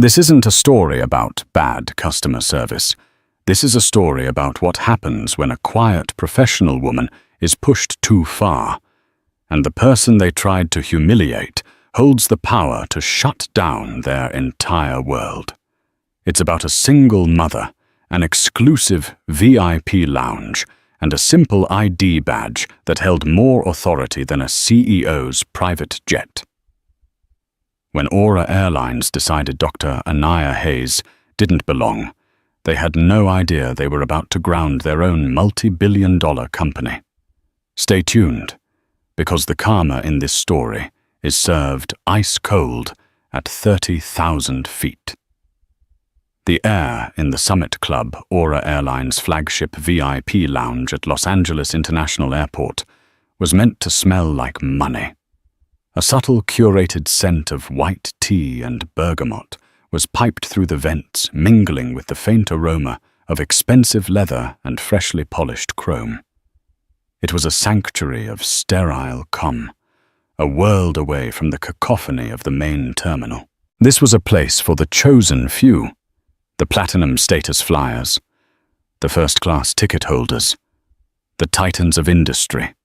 This isn't a story about bad customer service. This is a story about what happens when a quiet professional woman is pushed too far, and the person they tried to humiliate holds the power to shut down their entire world. It's about a single mother, an exclusive VIP lounge, and a simple ID badge that held more authority than a CEO's private jet. When Aura Airlines decided Dr. Anaya Hayes didn't belong, they had no idea they were about to ground their own multi-billion-dollar company. Stay tuned, because the karma in this story is served ice-cold at 30,000 feet. The air in the Summit Club, Aura Airlines' flagship VIP lounge at Los Angeles International Airport, was meant to smell like money. A subtle curated scent of white tea and bergamot was piped through the vents, mingling with the faint aroma of expensive leather and freshly polished chrome. It was a sanctuary of sterile calm, a world away from the cacophony of the main terminal. This was a place for the chosen few, the platinum status flyers, the first-class ticket holders, the titans of industry,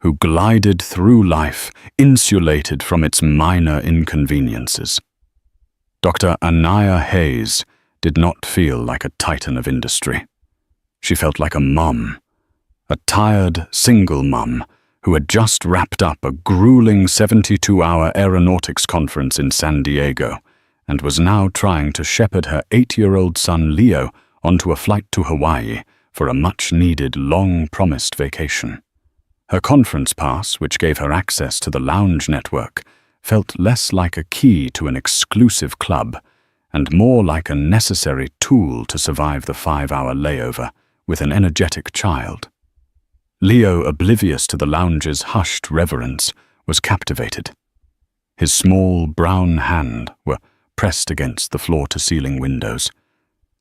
who glided through life insulated from its minor inconveniences. Dr. Anaya Hayes did not feel like a titan of industry. She felt like a mom, a tired, single mom who had just wrapped up a grueling 72-hour aeronautics conference in San Diego and was now trying to shepherd her 8-year-old son Leo onto a flight to Hawaii for a much-needed, long-promised vacation. Her conference pass, which gave her access to the lounge network, felt less like a key to an exclusive club and more like a necessary tool to survive the 5-hour layover with an energetic child. Leo, oblivious to the lounge's hushed reverence, was captivated. His small, brown hands were pressed against the floor-to-ceiling windows,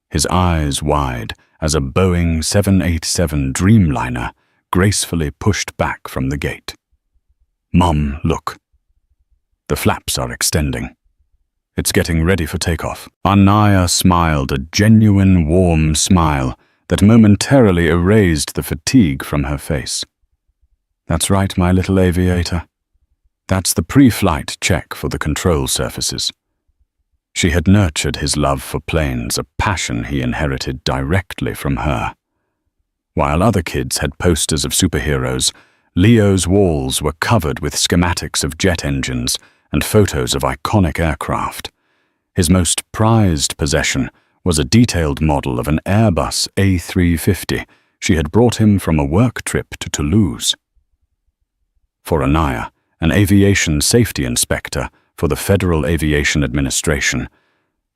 his eyes wide as a Boeing 787 Dreamliner gracefully pushed back from the gate. "Mom, look. The flaps are extending. It's getting ready for takeoff." Anaya smiled, a genuine, warm smile that momentarily erased the fatigue from her face. "That's right, my little aviator. That's the pre-flight check for the control surfaces." She had nurtured his love for planes, a passion he inherited directly from her. While other kids had posters of superheroes, Leo's walls were covered with schematics of jet engines and photos of iconic aircraft. His most prized possession was a detailed model of an Airbus A350 she had brought him from a work trip to Toulouse. For Anaya, an aviation safety inspector for the Federal Aviation Administration,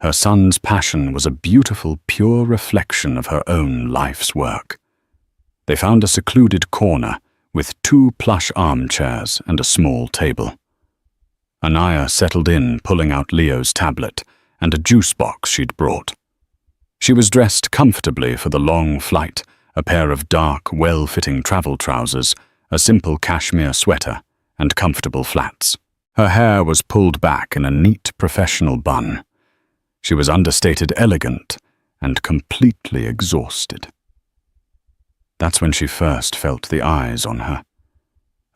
her son's passion was a beautiful, pure reflection of her own life's work. They found a secluded corner with 2 plush armchairs and a small table. Anaya settled in, pulling out Leo's tablet and a juice box she'd brought. She was dressed comfortably for the long flight, a pair of dark, well-fitting travel trousers, a simple cashmere sweater, and comfortable flats. Her hair was pulled back in a neat professional bun. She was understated elegant and completely exhausted. That's when she first felt the eyes on her.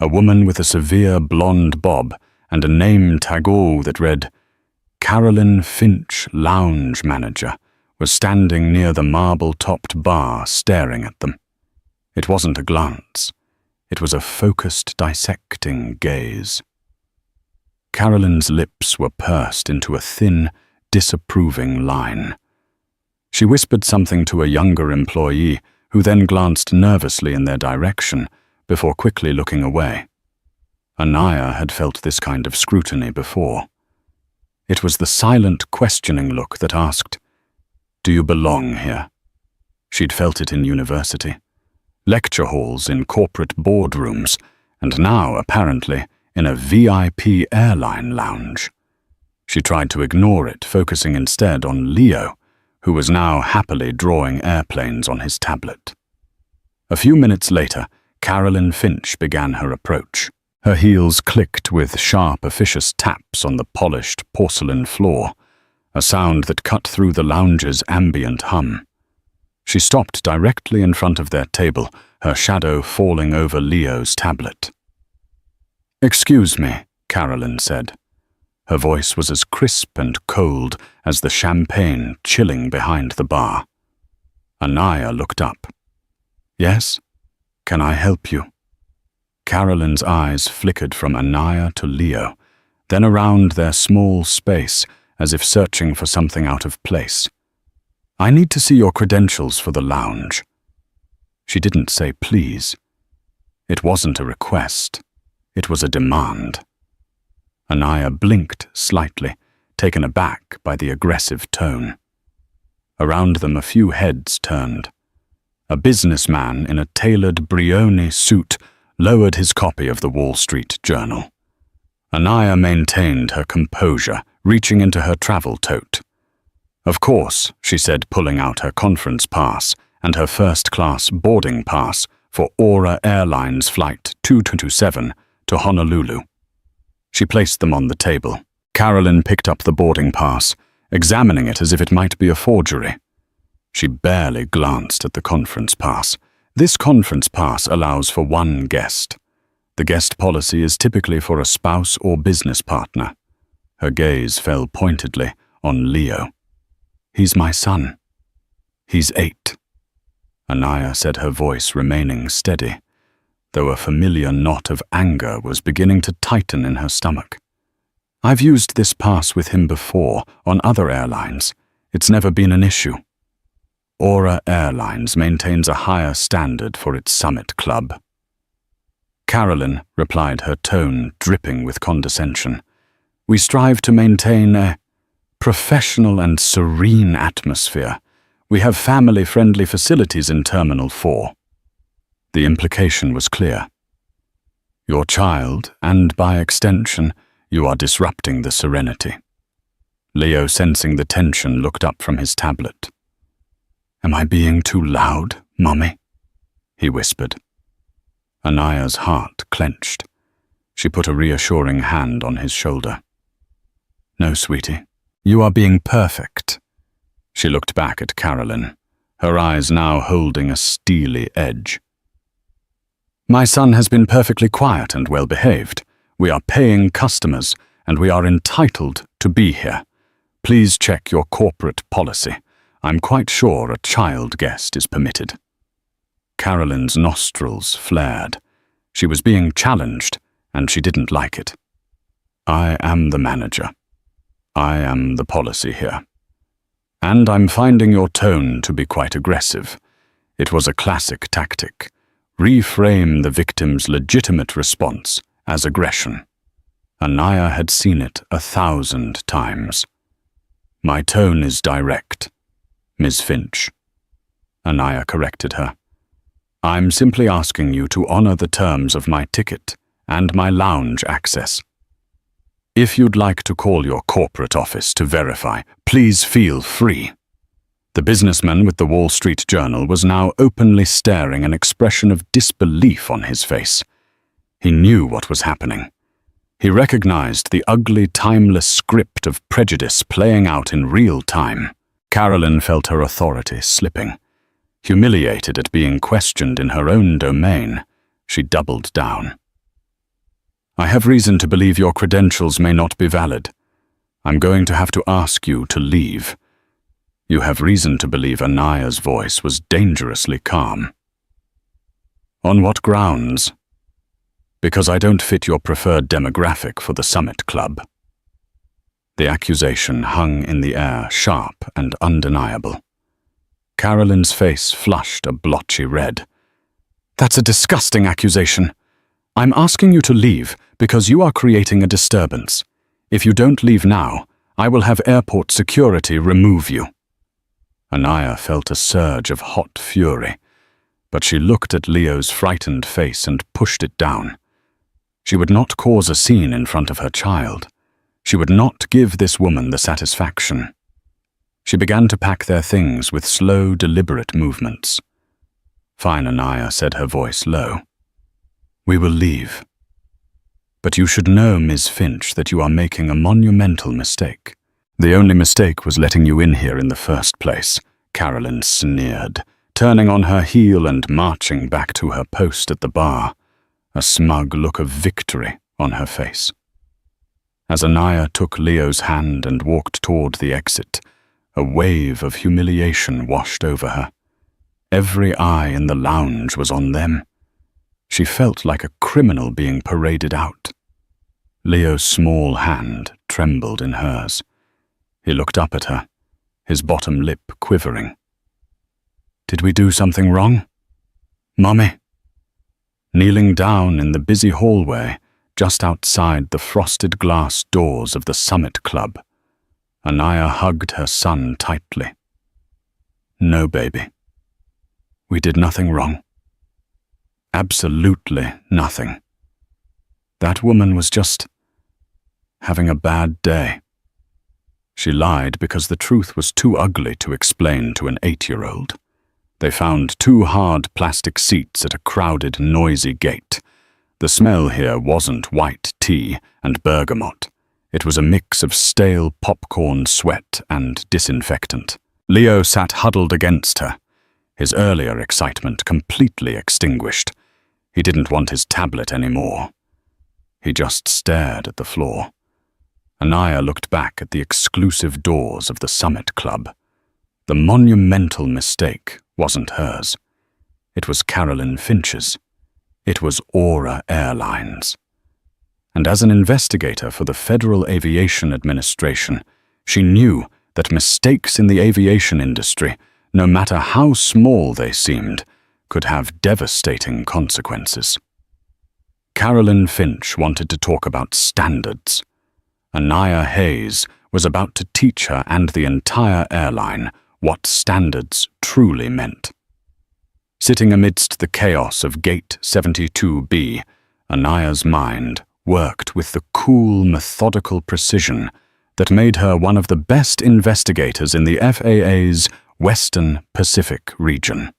A woman with a severe blonde bob and a name tag that read, Carolyn Finch, Lounge Manager, was standing near the marble-topped bar staring at them. It wasn't a glance. It was a focused, dissecting gaze. Carolyn's lips were pursed into a thin, disapproving line. She whispered something to a younger employee, who then glanced nervously in their direction before quickly looking away. Anaya had felt this kind of scrutiny before. It was the silent, questioning look that asked, "Do you belong here?" She'd felt it in university, lecture halls, in corporate boardrooms, and now, apparently, in a VIP airline lounge. She tried to ignore it, focusing instead on Leo, who was now happily drawing airplanes on his tablet. A few minutes later, Carolyn Finch began her approach. Her heels clicked with sharp, officious taps on the polished porcelain floor, a sound that cut through the lounge's ambient hum. She stopped directly in front of their table, her shadow falling over Leo's tablet. "Excuse me," Carolyn said. Her voice was as crisp and cold as the champagne chilling behind the bar. Anaya looked up. "Yes? Can I help you?" Carolyn's eyes flickered from Anaya to Leo, then around their small space as if searching for something out of place. "I need to see your credentials for the lounge." She didn't say please. It wasn't a request. It was a demand. Anaya blinked slightly, taken aback by the aggressive tone. Around them a few heads turned. A businessman in a tailored Brioni suit lowered his copy of the Wall Street Journal. Anaya maintained her composure, reaching into her travel tote. "Of course," she said, pulling out her conference pass and her first-class boarding pass for Aura Airlines Flight 227 to Honolulu. She placed them on the table. Carolyn picked up the boarding pass, examining it as if it might be a forgery. She barely glanced at the conference pass. This conference pass allows for one guest. The guest policy is typically for a spouse or business partner. Her gaze fell pointedly on Leo. "He's my son. He's 8. Anaya said, her voice remaining steady, though a familiar knot of anger was beginning to tighten in her stomach. "I've used this pass with him before, on other airlines. It's never been an issue." Aura Airlines maintains a higher standard for its Summit Club. Carolyn replied, her tone dripping with condescension. "We strive to maintain a professional and serene atmosphere. We have family-friendly facilities in Terminal 4. The implication was clear. Your child, and by extension, you are disrupting the serenity. Leo, sensing the tension, looked up from his tablet. "Am I being too loud, Mummy?" he whispered. Anaya's heart clenched. She put a reassuring hand on his shoulder. "No, sweetie. You are being perfect." She looked back at Carolyn, her eyes now holding a steely edge. "My son has been perfectly quiet and well-behaved. We are paying customers, and we are entitled to be here. Please check your corporate policy. I'm quite sure a child guest is permitted." Carolyn's nostrils flared. She was being challenged, and she didn't like it. "I am the manager. I am the policy here. And I'm finding your tone to be quite aggressive. It was a classic tactic. Reframe the victim's legitimate response as aggression. Anaya had seen it 1,000 times. "My tone is direct, Ms. Finch." Anaya corrected her. "I'm simply asking you to honor the terms of my ticket and my lounge access. If you'd like to call your corporate office to verify, please feel free." The businessman with the Wall Street Journal was now openly staring, an expression of disbelief on his face. He knew what was happening. He recognized the ugly, timeless script of prejudice playing out in real time. Carolyn felt her authority slipping. Humiliated at being questioned in her own domain, she doubled down. "I have reason to believe your credentials may not be valid. I'm going to have to ask you to leave." "You have reason to believe," Anaya's voice was dangerously calm. "On what grounds?" "Because I don't fit your preferred demographic for the Summit Club." The accusation hung in the air, sharp and undeniable. Carolyn's face flushed a blotchy red. "That's a disgusting accusation. I'm asking you to leave because you are creating a disturbance. If you don't leave now, I will have airport security remove you." Anaya felt a surge of hot fury, but she looked at Leo's frightened face and pushed it down. She would not cause a scene in front of her child. She would not give this woman the satisfaction. She began to pack their things with slow, deliberate movements. "Fine," Anaya said, her voice low. "We will leave. But you should know, Ms. Finch, that you are making a monumental mistake. The only mistake was letting you in here in the first place, Carolyn sneered, turning on her heel and marching back to her post at the bar, a smug look of victory on her face. As Anaya took Leo's hand and walked toward the exit, a wave of humiliation washed over her. Every eye in the lounge was on them. She felt like a criminal being paraded out. Leo's small hand trembled in hers. He looked up at her, his bottom lip quivering. "Did we do something wrong? Mommy?" Kneeling down in the busy hallway, just outside the frosted glass doors of the Summit Club, Anaya hugged her son tightly. "No, baby. We did nothing wrong. Absolutely nothing. That woman was just having a bad day." She lied because the truth was too ugly to explain to an 8-year-old. They found 2 hard plastic seats at a crowded, noisy gate. The smell here wasn't white tea and bergamot. It was a mix of stale popcorn sweat and disinfectant. Leo sat huddled against her, his earlier excitement completely extinguished. He didn't want his tablet anymore. He just stared at the floor. Anaya looked back at the exclusive doors of the Summit Club. The monumental mistake wasn't hers. It was Carolyn Finch's. It was Aura Airlines. And as an investigator for the Federal Aviation Administration, she knew that mistakes in the aviation industry, no matter how small they seemed, could have devastating consequences. Carolyn Finch wanted to talk about standards. Anaya Hayes was about to teach her and the entire airline what standards truly meant. Sitting amidst the chaos of Gate 72B, Anaya's mind worked with the cool, methodical precision that made her one of the best investigators in the FAA's Western Pacific region.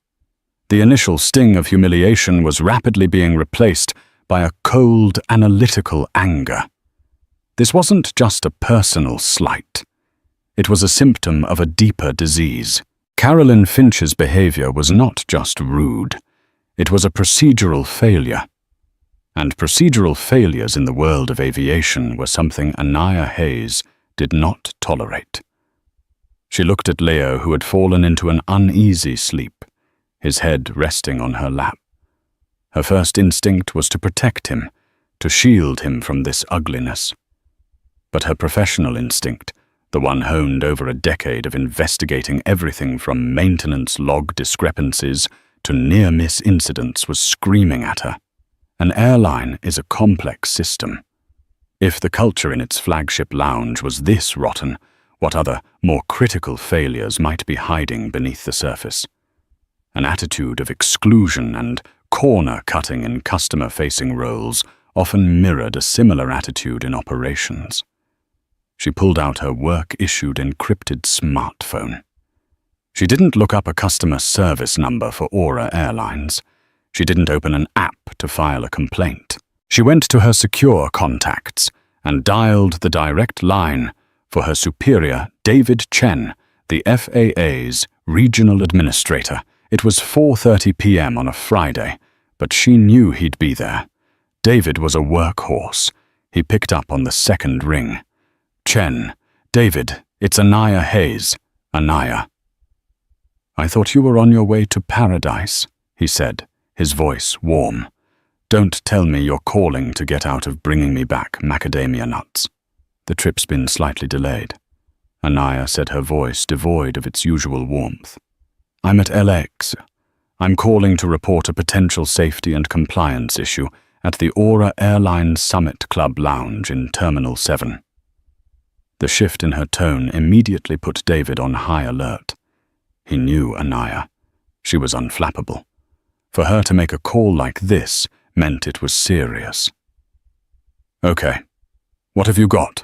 The initial sting of humiliation was rapidly being replaced by a cold, analytical anger. This wasn't just a personal slight. It was a symptom of a deeper disease. Carolyn Finch's behavior was not just rude. It was a procedural failure. And procedural failures in the world of aviation were something Anaya Hayes did not tolerate. She looked at Leo, who had fallen into an uneasy sleep, his head resting on her lap. Her first instinct was to protect him, to shield him from this ugliness. But her professional instinct, the one honed over a decade of investigating everything from maintenance log discrepancies to near-miss incidents, was screaming at her. An airline is a complex system. If the culture in its flagship lounge was this rotten, what other, more critical failures might be hiding beneath the surface? An attitude of exclusion and corner-cutting in customer-facing roles often mirrored a similar attitude in operations. She pulled out her work-issued encrypted smartphone. She didn't look up a customer service number for Aura Airlines. She didn't open an app to file a complaint. She went to her secure contacts and dialed the direct line for her superior, David Chen, the FAA's regional administrator. It was 4:30 p.m. on a Friday, but she knew he'd be there. David was a workhorse. He picked up on the second ring. "Chen, David, it's Anaya Hayes. Anaya." "I thought you were on your way to paradise," he said, his voice warm. "Don't tell me you're calling to get out of bringing me back macadamia nuts." "The trip's been slightly delayed," Anaya said, her voice devoid of its usual warmth. "I'm at LX. I'm calling to report a potential safety and compliance issue at the Aura Airlines Summit Club Lounge in Terminal 7. The shift in her tone immediately put David on high alert. He knew Anaya. She was unflappable. For her to make a call like this meant it was serious. "Okay, what have you got?"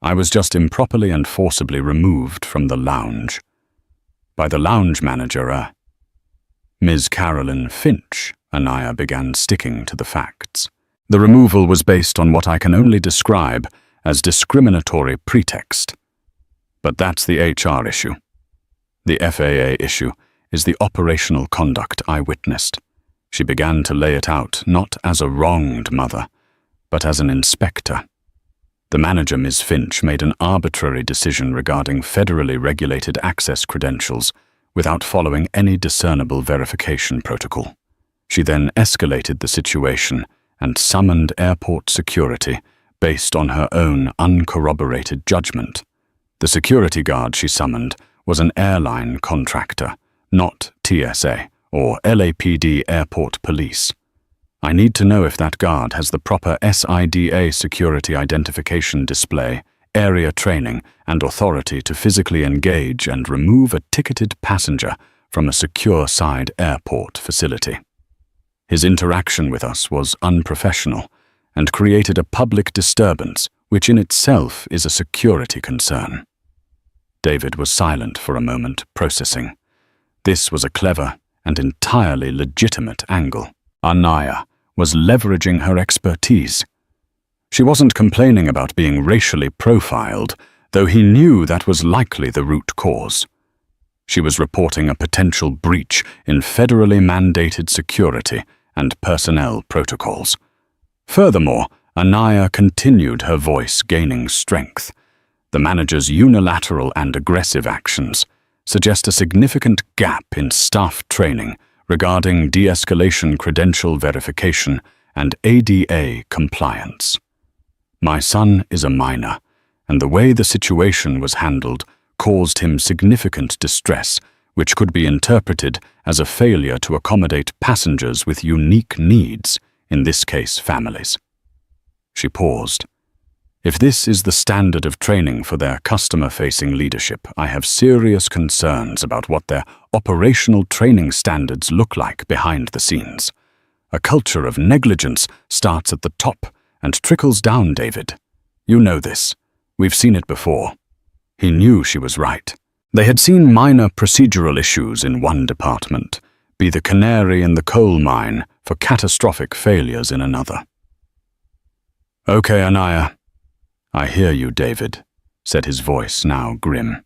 "I was just improperly and forcibly removed from the lounge. By the lounge manager, Ms. Carolyn Finch," Anaya began, sticking to the facts. "The removal was based on what I can only describe as discriminatory pretext. But that's the HR issue. The FAA issue is the operational conduct I witnessed. She began to lay it out not as a wronged mother, but as an inspector. The manager, Ms. Finch, made an arbitrary decision regarding federally regulated access credentials without following any discernible verification protocol. She then escalated the situation and summoned airport security based on her own uncorroborated judgment. The security guard she summoned was an airline contractor, not TSA or LAPD Airport Police. I need to know if that guard has the proper SIDA security identification display, area training, and authority to physically engage and remove a ticketed passenger from a secure side airport facility. His interaction with us was unprofessional and created a public disturbance, which in itself is a security concern. David was silent for a moment, processing. This was a clever and entirely legitimate angle. Anaya was leveraging her expertise. She wasn't complaining about being racially profiled, though he knew that was likely the root cause. She was reporting a potential breach in federally mandated security and personnel protocols. Furthermore, Anaya continued, her voice gaining strength. The manager's unilateral and aggressive actions suggest a significant gap in staff training regarding de-escalation credential verification and ADA compliance. My son is a minor, and the way the situation was handled caused him significant distress, which could be interpreted as a failure to accommodate passengers with unique needs, in this case families. She paused. If this is the standard of training for their customer-facing leadership, I have serious concerns about what their operational training standards look like behind the scenes. A culture of negligence starts at the top and trickles down, David. You know this. We've seen it before. He knew she was right. They had seen minor procedural issues in one department be the canary in the coal mine for catastrophic failures in another. Okay, Anaya. I hear you, David, said his voice now grim.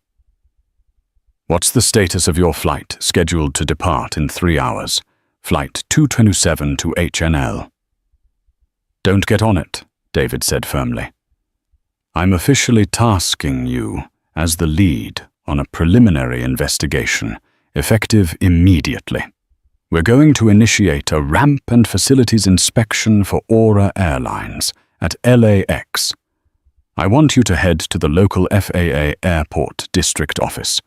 What's the status of your flight scheduled to depart in 3 hours? Flight 227 to HNL. Don't get on it, David said firmly. I'm officially tasking you as the lead on a preliminary investigation, effective immediately. We're going to initiate a ramp and facilities inspection for Aura Airlines at LAX. I want you to head to the local FAA airport district office.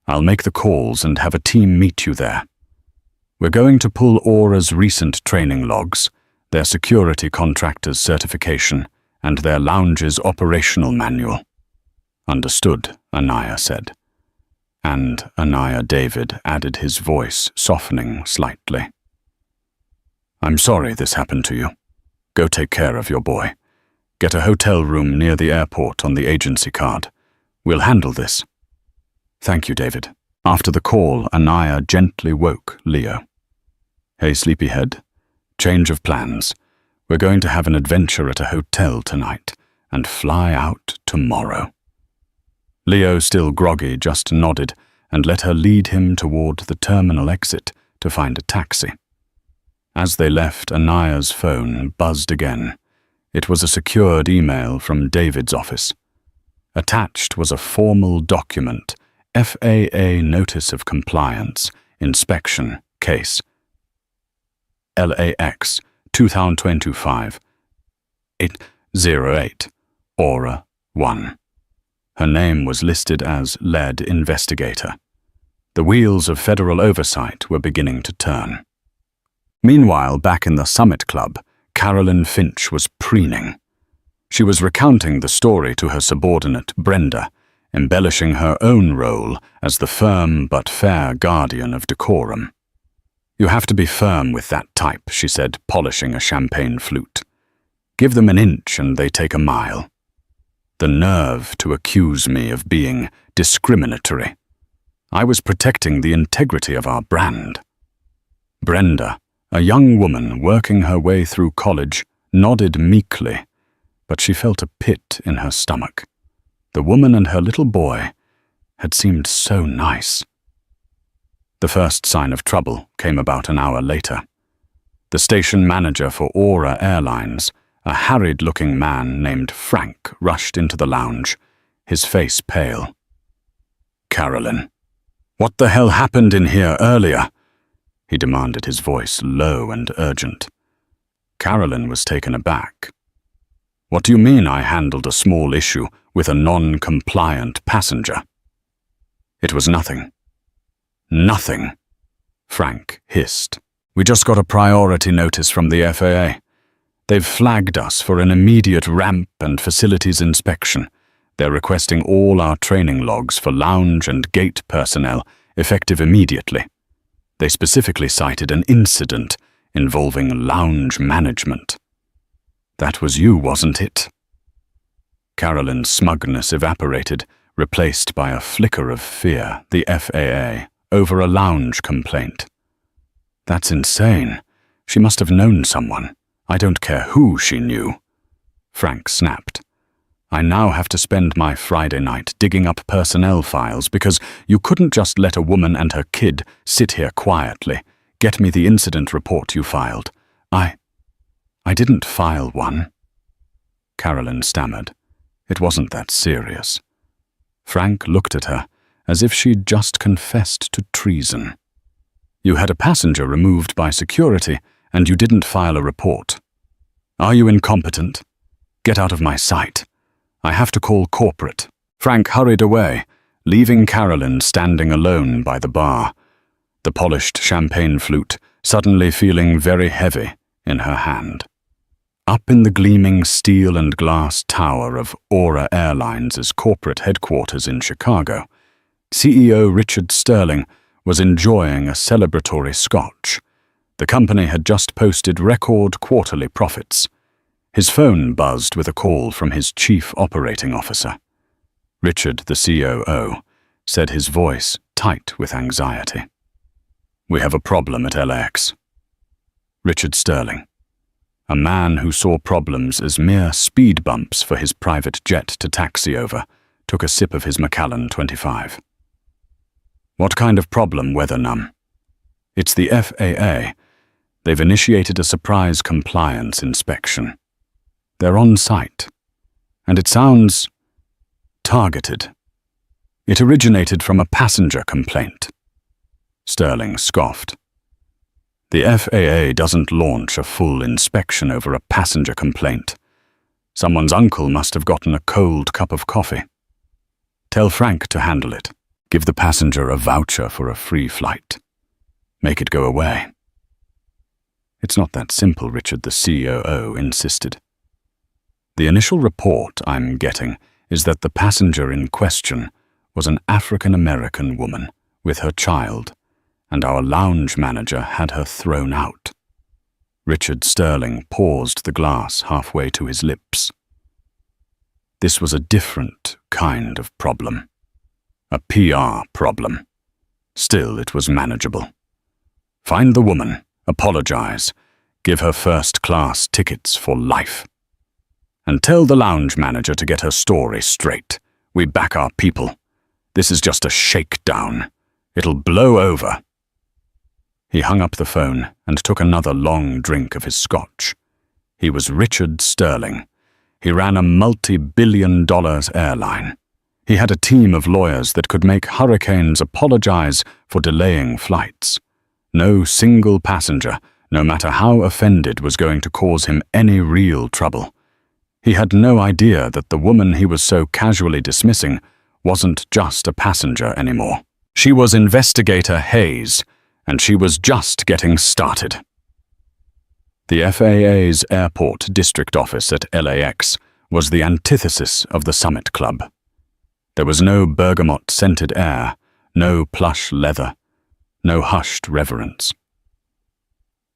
I'll make the calls and have a team meet you there. We're going to pull Aura's recent training logs, their security contractor's certification, and their lounge's operational manual. Understood, Anaya said. And Anaya David added, his voice softening slightly. I'm sorry this happened to you. Go take care of your boy. Get a hotel room near the airport on the agency card. We'll handle this. Thank you, David. After the call, Anaya gently woke Leo. Hey, sleepyhead. Change of plans. We're going to have an adventure at a hotel tonight and fly out tomorrow. Leo, still groggy, just nodded and let her lead him toward the terminal exit to find a taxi. As they left, Anaya's phone buzzed again. It was a secured email from David's office. Attached was a formal document, FAA Notice of Compliance, Inspection, Case. LAX 2025 808, Aura 1. Her name was listed as lead investigator. The wheels of federal oversight were beginning to turn. Meanwhile, back in the Summit Club, Carolyn Finch was preening. She was recounting the story to her subordinate, Brenda, embellishing her own role as the firm but fair guardian of decorum. You have to be firm with that type, she said, polishing a champagne flute. Give them an inch and they take a mile. The nerve to accuse me of being discriminatory. I was protecting the integrity of our brand. Brenda, a young woman working her way through college, nodded meekly, but she felt a pit in her stomach. The woman and her little boy had seemed so nice. The first sign of trouble came about an hour later. The station manager for Aura Airlines, a harried-looking man named Frank, rushed into the lounge, his face pale. "Carolyn, what the hell happened in here earlier?" he demanded, his voice low and urgent. Carolyn was taken aback. "What do you mean I handled a small issue with a non-compliant passenger?" "It was nothing." "Nothing," Frank hissed. "We just got a priority notice from the FAA. They've flagged us for an immediate ramp and facilities inspection. They're requesting all our training logs for lounge and gate personnel effective immediately. They specifically cited an incident involving lounge management." "That was you, wasn't it?" Carolyn's smugness evaporated, replaced by a flicker of fear. The FAA, over a lounge complaint. "That's insane. She must have known someone. I don't care who she knew." Frank snapped. "I now have to spend my Friday night digging up personnel files because you couldn't just let a woman and her kid sit here quietly. Get me the incident report you filed." I didn't file one." Carolyn stammered. It wasn't that serious. Frank looked at her as if she'd just confessed to treason. "You had a passenger removed by security and you didn't file a report. Are you incompetent? Get out of my sight. I have to call corporate." Frank hurried away, leaving Carolyn standing alone by the bar, the polished champagne flute suddenly feeling very heavy in her hand. Up in the gleaming steel and glass tower of Aura Airlines' corporate headquarters in Chicago, CEO Richard Sterling was enjoying a celebratory scotch. The company had just posted record quarterly profits. His phone buzzed with a call from his chief operating officer. Richard, the COO, said, his voice tight with anxiety. "We have a problem at LAX." Richard Sterling, a man who saw problems as mere speed bumps for his private jet to taxi over, took a sip of his Macallan 25. "What kind of problem, Weather Numb?" "It's the FAA. They've initiated a surprise compliance inspection. They're on site. And it sounds targeted. It originated from a passenger complaint." Sterling scoffed. "The FAA doesn't launch a full inspection over a passenger complaint. Someone's uncle must have gotten a cold cup of coffee. Tell Frank to handle it. Give the passenger a voucher for a free flight. Make it go away." "It's not that simple," Richard, the COO, insisted. "The initial report I'm getting is that the passenger in question was an African-American woman with her child, and our lounge manager had her thrown out." Richard Sterling paused the glass halfway to his lips. "This was a different kind of problem. A PR problem. Still, it was manageable. Find the woman, apologize, give her first-class tickets for life. And tell the lounge manager to get her story straight. We back our people. This is just a shakedown. It'll blow over." He hung up the phone and took another long drink of his scotch. He was Richard Sterling. He ran a multi-billion-dollar airline. He had a team of lawyers that could make hurricanes apologize for delaying flights. No single passenger, no matter how offended, was going to cause him any real trouble. He had no idea that the woman he was so casually dismissing wasn't just a passenger anymore. She was Investigator Hayes, and she was just getting started. The FAA's airport district office at LAX was the antithesis of the Summit Club. There was no bergamot-scented air, no plush leather, no hushed reverence.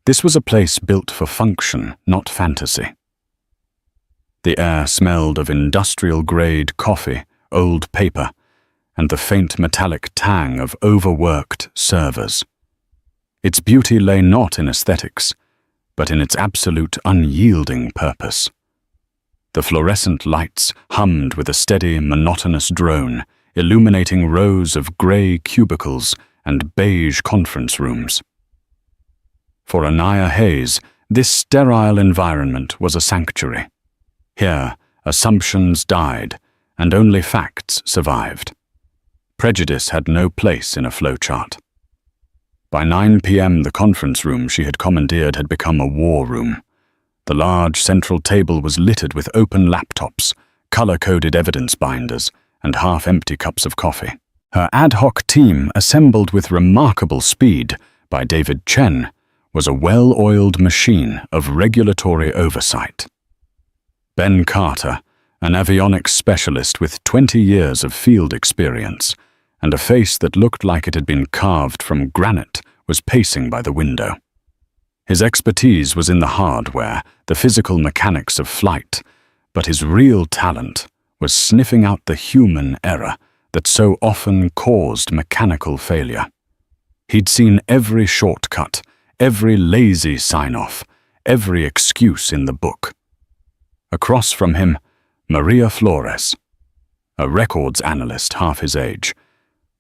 This was a place built for function, not fantasy. The air smelled of industrial-grade coffee, old paper, and the faint metallic tang of overworked servers. Its beauty lay not in aesthetics, but in its absolute unyielding purpose. The fluorescent lights hummed with a steady, monotonous drone, illuminating rows of grey cubicles and beige conference rooms. For Anaya Hayes, this sterile environment was a sanctuary. Here, assumptions died, and only facts survived. Prejudice had no place in a flowchart. By 9 p.m., the conference room she had commandeered had become a war room. The large central table was littered with open laptops, color-coded evidence binders, and half-empty cups of coffee. Her ad hoc team, assembled with remarkable speed by David Chen, was a well-oiled machine of regulatory oversight. Ben Carter, an avionics specialist with 20 years of field experience and a face that looked like it had been carved from granite, was pacing by the window. His expertise was in the hardware, the physical mechanics of flight, but his real talent was sniffing out the human error that so often caused mechanical failure. He'd seen every shortcut, every lazy sign-off, every excuse in the book. Across from him, Maria Flores, a records analyst half his age,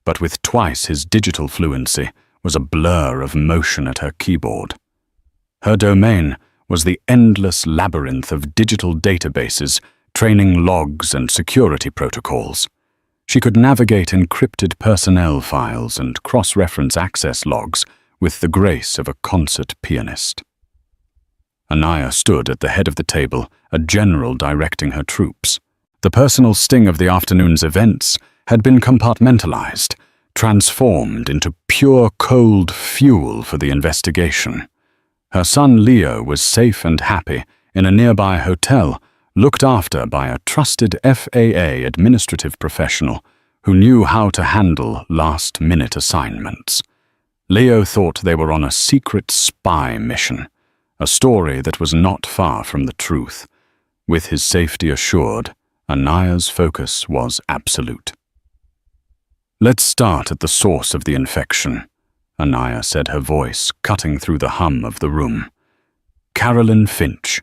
but with twice his digital fluency, was a blur of motion at her keyboard. Her domain was the endless labyrinth of digital databases, training logs and security protocols. She could navigate encrypted personnel files and cross-reference access logs with the grace of a concert pianist. Anaya stood at the head of the table, a general directing her troops. The personal sting of the afternoon's events had been compartmentalized, transformed into pure cold fuel for the investigation. Her son Leo was safe and happy in a nearby hotel, looked after by a trusted FAA administrative professional who knew how to handle last-minute assignments. Leo thought they were on a secret spy mission, a story that was not far from the truth. With his safety assured, Anaya's focus was absolute. "Let's start at the source of the infection," Anaya said, her voice cutting through the hum of the room. "Carolyn Finch.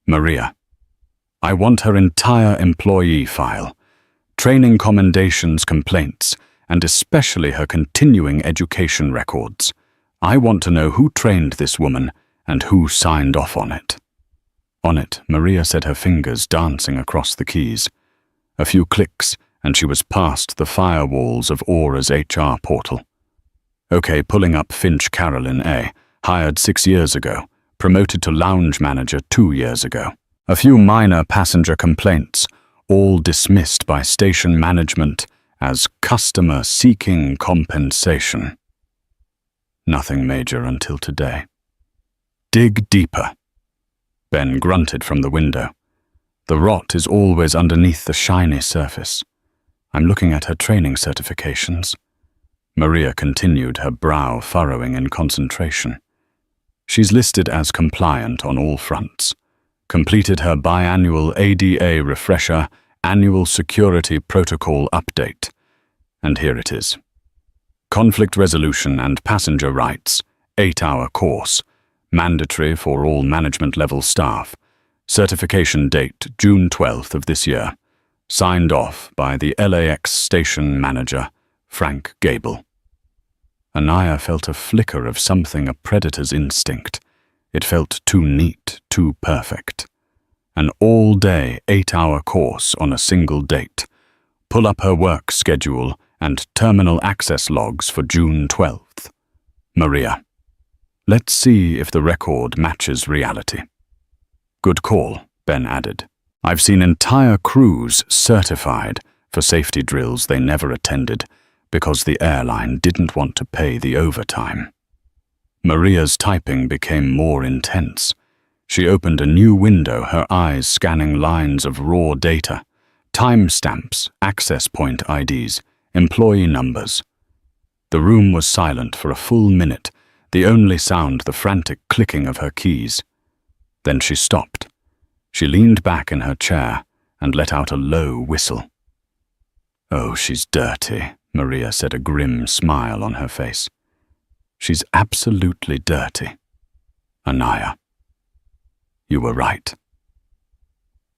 Maria, I want her entire employee file, training commendations, complaints, and especially her continuing education records. I want to know who trained this woman and who signed off on it." On it, Maria said, her fingers dancing across the keys. A few clicks, and she was past the firewalls of Aura's HR portal. "Okay, pulling up Finch Carolyn A., hired 6 years ago, promoted to lounge manager 2 years ago. A few minor passenger complaints, all dismissed by station management as customer seeking compensation. Nothing major until today." "Dig deeper," Ben grunted from the window. "The rot is always underneath the shiny surface. I'm looking at her training certifications." Maria continued, her brow furrowing in concentration. "She's listed as compliant on all fronts. Completed her biannual ADA refresher, annual security protocol update. And here it is. Conflict resolution and passenger rights, 8-hour course, mandatory for all management-level staff. Certification date June 12th of this year. Signed off by the LAX station manager, Frank Gable." Anaya felt a flicker of something a predator's instinct. It felt too neat, too perfect. An all-day, 8-hour course on a single date. Pull up her work schedule and terminal access logs for June 12th. Maria, let's see if the record matches reality. "Good call," Ben added. "I've seen entire crews certified for safety drills they never attended because the airline didn't want to pay the overtime." Maria's typing became more intense. She opened a new window, her eyes scanning lines of raw data, timestamps, access point IDs, employee numbers. The room was silent for a full minute, the only sound the frantic clicking of her keys. Then she stopped. She leaned back in her chair and let out a low whistle. "Oh, she's dirty," Maria said, a grim smile on her face. "She's absolutely dirty. Anaya, you were right."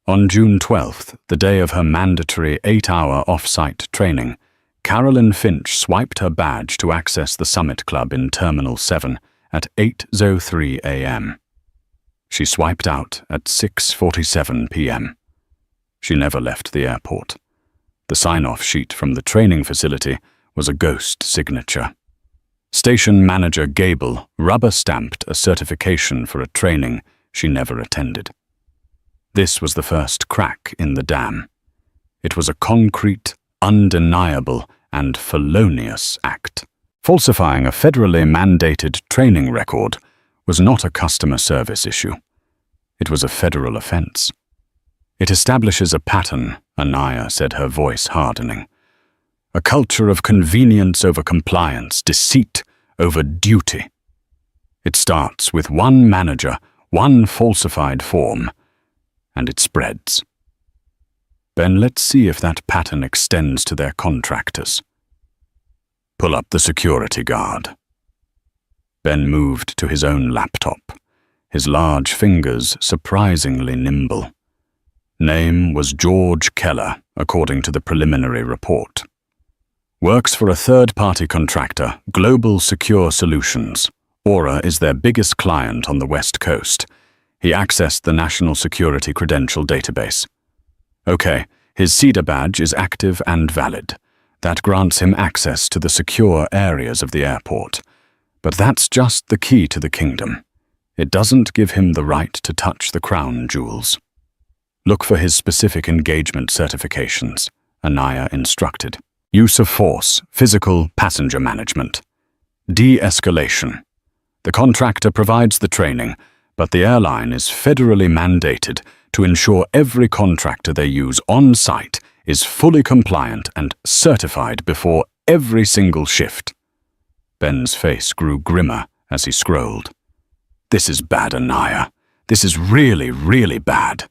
On June 12th, the day of her mandatory 8-hour off-site training, Carolyn Finch swiped her badge to access the Summit Club in Terminal 7 at 8:03 a.m. She swiped out at 6:47 p.m. She never left the airport. The sign-off sheet from the training facility was a ghost signature. Station Manager Gable rubber-stamped a certification for a training she never attended. This was the first crack in the dam. It was a concrete, undeniable, and felonious act. Falsifying a federally mandated training record was not a customer service issue. It was a federal offense. It establishes a pattern, Anaya said, her voice hardening. A culture of convenience over compliance, deceit over duty. It starts with one manager, one falsified form, and it spreads. Ben, let's see if that pattern extends to their contractors. Pull up the security guard. Ben moved to his own laptop, his large fingers surprisingly nimble. Name was George Keller, according to the preliminary report. Works for a third-party contractor, Global Secure Solutions. Aura is their biggest client on the West Coast. He accessed the National Security Credential Database. Okay, his CEDA badge is active and valid. That grants him access to the secure areas of the airport. But that's just the key to the kingdom. It doesn't give him the right to touch the crown jewels. Look for his specific engagement certifications, Anaya instructed. Use of force, physical passenger management. De-escalation. The contractor provides the training, but the airline is federally mandated to ensure every contractor they use on-site is fully compliant and certified before every single shift. Ben's face grew grimmer as he scrolled. This is bad, Anaya. This is really, really bad.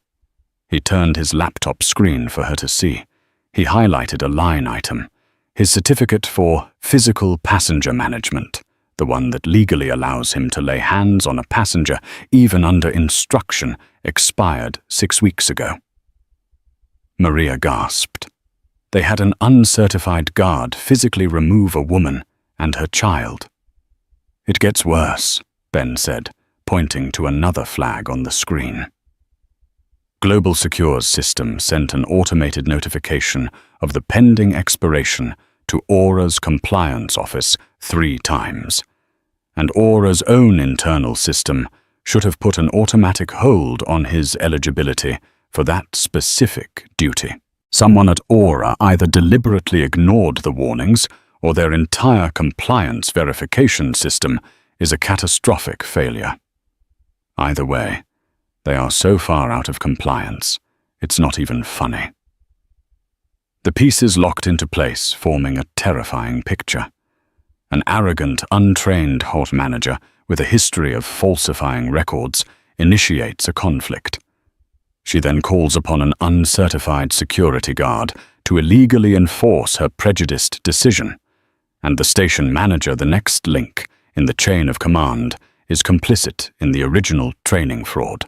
He turned his laptop screen for her to see. He highlighted a line item. His certificate for physical passenger management, the one that legally allows him to lay hands on a passenger even under instruction, expired 6 weeks ago. Maria gasped. They had an uncertified guard physically remove a woman and her child. It gets worse, Ben said, pointing to another flag on the screen. Global Secure's system sent an automated notification of the pending expiration to Aura's compliance office 3 times, and Aura's own internal system should have put an automatic hold on his eligibility for that specific duty. Someone at Aura either deliberately ignored the warnings, or their entire compliance verification system is a catastrophic failure. Either way, they are so far out of compliance, it's not even funny. The pieces locked into place, forming a terrifying picture. An arrogant, untrained hot manager with a history of falsifying records initiates a conflict. She then calls upon an uncertified security guard to illegally enforce her prejudiced decision, and the station manager, the next link in the chain of command, is complicit in the original training fraud.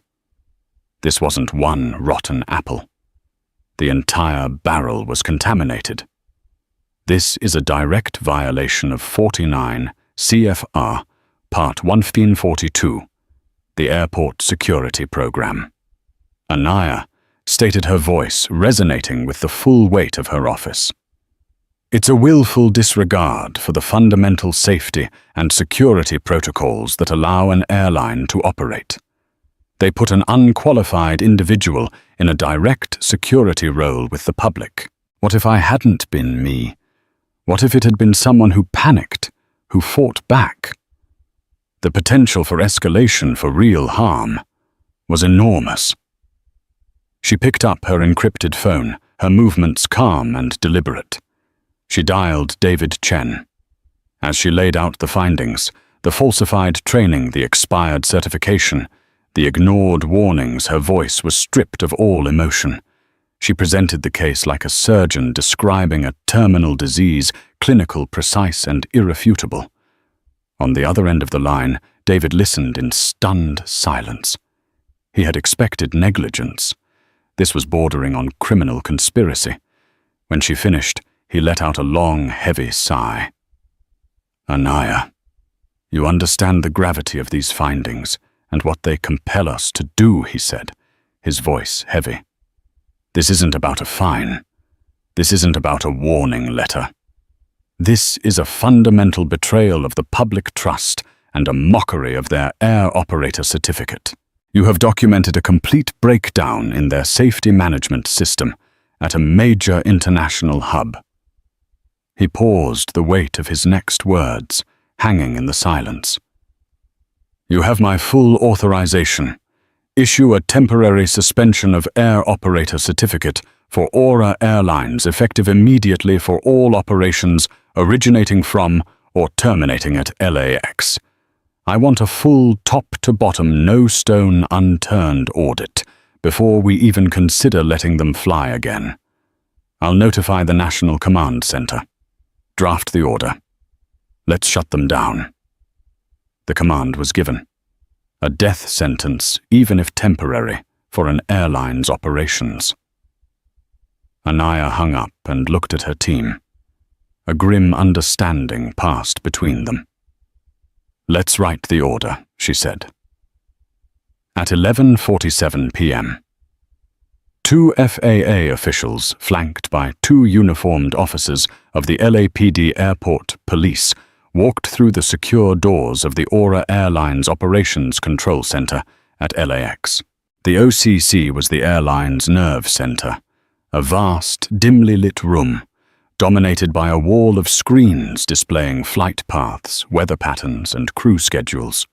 This wasn't one rotten apple. The entire barrel was contaminated. This is a direct violation of 49 CFR Part 1542, the Airport Security Program. Anaya stated, her voice resonating with the full weight of her office. It's a willful disregard for the fundamental safety and security protocols that allow an airline to operate. They put an unqualified individual in a direct security role with the public. What if I hadn't been me? What if it had been someone who panicked, who fought back? The potential for escalation for real harm was enormous. She picked up her encrypted phone, her movements calm and deliberate. She dialed David Chen. As she laid out the findings, the falsified training, the expired certification, the ignored warnings, her voice was stripped of all emotion. She presented the case like a surgeon describing a terminal disease, clinical, precise, and irrefutable. On the other end of the line, David listened in stunned silence. He had expected negligence, This was bordering on criminal conspiracy. When she finished, he let out a long, heavy sigh. "Anaya, you understand the gravity of these findings and what they compel us to do," he said, his voice heavy. "This isn't about a fine. This isn't about a warning letter. This is a fundamental betrayal of the public trust and a mockery of their air operator certificate. You have documented a complete breakdown in their safety management system at a major international hub." He paused, the weight of his next words hanging in the silence. "You have my full authorization. Issue a temporary suspension of air operator certificate for Aura Airlines effective immediately for all operations originating from or terminating at LAX. I want a full top-to-bottom, no stone unturned audit before we even consider letting them fly again. I'll notify the National Command Center. Draft the order. Let's shut them down." The command was given. A death sentence, even if temporary, for an airline's operations. Anaya hung up and looked at her team. A grim understanding passed between them. "Let's write the order," she said. At 11:47 p.m., 2 FAA officials, flanked by 2 uniformed officers of the LAPD Airport Police, walked through the secure doors of the Aura Airlines Operations Control Center at LAX. The OCC was the airline's nerve center, a vast, dimly lit room, dominated by a wall of screens displaying flight paths, weather patterns, and crew schedules.